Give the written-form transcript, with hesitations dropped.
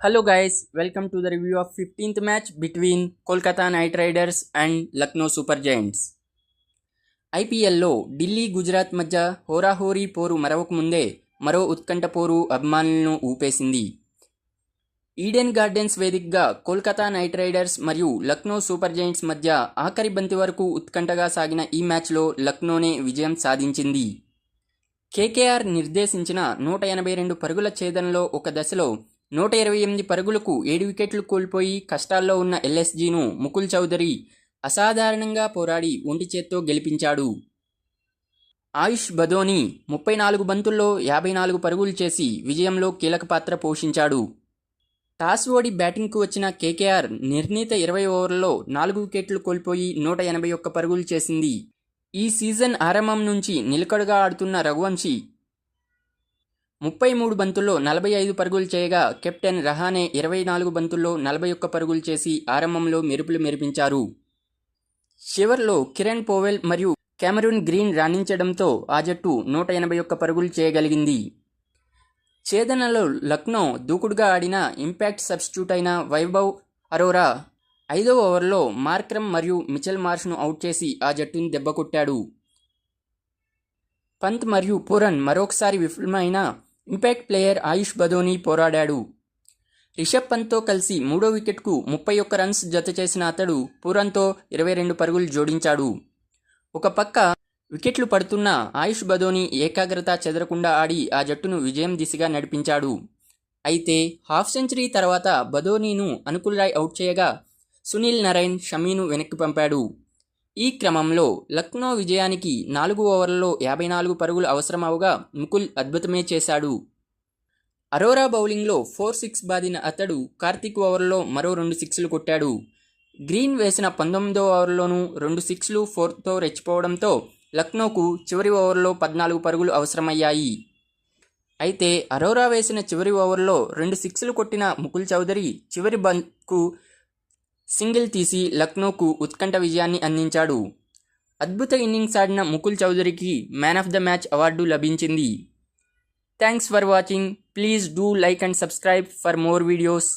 Hello guys, welcome to the review of 15th match between Kolkata Knight Riders and Lucknow Super Giants. ఐపీఎల్లో ఢిల్లీ గుజరాత్ మధ్య హోరాహోరీ పోరు మరవక ముందే మరో ఉత్కంఠ పోరు అభిమానులను ఊపేసింది. ఈడెన్ గార్డెన్స్ వేదికగా కోల్కతా నైట్ రైడర్స్ మరియు లక్నో సూపర్ జైంట్స్ మధ్య ఆఖరి బంతి వరకు ఉత్కంఠగా సాగిన ఈ మ్యాచ్లో లక్నోనే విజయం సాధించింది. కేకేఆర్ నిర్దేశించిన 182 పరుగుల ఛేదనలో ఒక దశలో 128 పరుగులకు 7 వికెట్లు కోల్పోయి కష్టాల్లో ఉన్న ఎల్ఎస్జీను ముకుల్ చౌదరి అసాధారణంగా పోరాడి ఒంటి చేత్తో గెలిపించాడు. ఆయుష్ బదోని 34 బంతుల్లో 54 పరుగులు చేసి విజయంలో కీలక పాత్ర పోషించాడు. టాస్ ఓడి బ్యాటింగ్కు వచ్చిన కేకేఆర్ నిర్ణీత 20 ఓవర్లలో 4 వికెట్లు కోల్పోయి 181 పరుగులు చేసింది. ఈ సీజన్ ఆరంభం నుంచి నిలకడగా ఆడుతున్న రఘువంశీ 33 బంతుల్లో 45 పరుగులు చేయగా కెప్టెన్ రహానే 24 బంతుల్లో 41 పరుగులు చేసి ఆరంభంలో మెరుపులు మెరిపించారు. చివర్లో కిరణ్ పోవెల్ మరియు కెమెరూన్ గ్రీన్ రాణించడంతో ఆ జట్టు 181 పరుగులు చేయగలిగింది. ఛేదనలో లక్నో దూకుడుగా ఆడిన ఇంపాక్ట్ సబ్స్టిట్యూట్ అయిన వైభవ్ అరోరా 5వ ఓవర్లో మార్క్రమ్ మరియు మిచెల్ మార్ష్ను అవుట్ చేసి ఆ జట్టును దెబ్బకొట్టాడు. పంత్ మరియు పూరన్ మరొకసారి విఫలమైన ఇంపాక్ట్ ప్లేయర్ ఆయుష్ బదోని పోరాడాడు. రిషబ్ పంత్తో కలిసి 3వ వికెట్కు 31 రన్స్ జత చేసిన అతడు పూరన్తో 22 పరుగులు జోడించాడు. ఒక పక్క వికెట్లు పడుతున్న ఆయుష్ బదోని ఏకాగ్రత చెదరకుండా ఆడి ఆ జట్టును విజయం దిశగా నడిపించాడు. అయితే హాఫ్ సెంచరీ తర్వాత బదోనీను అనుకుల్ రాయ్ అవుట్ చేయగా సునీల్ నరైన్ షమీను వెనక్కి పంపాడు. ఈ క్రమంలో లక్నో విజయానికి 4 ఓవర్లలో 54 పరుగులు అవసరమవగా ముకుల్ అద్భుతమే చేశాడు. అరోరా బౌలింగ్లో 4-6 బాదిన అతడు కార్తిక్ ఓవర్లో మరో 2 సిక్స్లు కొట్టాడు. గ్రీన్ వేసిన 19వ ఓవర్లోనూ 2 సిక్స్లు 4తో రెచ్చిపోవడంతో లక్నోకు చివరి ఓవర్లో 14 పరుగులు అవసరమయ్యాయి. అయితే అరోరా వేసిన చివరి ఓవర్లో 2 సిక్స్లు కొట్టిన ముకుల్ చౌదరి చివరి బంత్కు సింగిల్ తీసి లక్నోకు ఉత్కంఠ విజయాన్ని అందించాడు. అద్భుత ఇన్నింగ్స్ ఆడిన ముకుల్ చౌదరికి man of the match award లభించింది. Thanks for watching. Please do like and subscribe for more videos.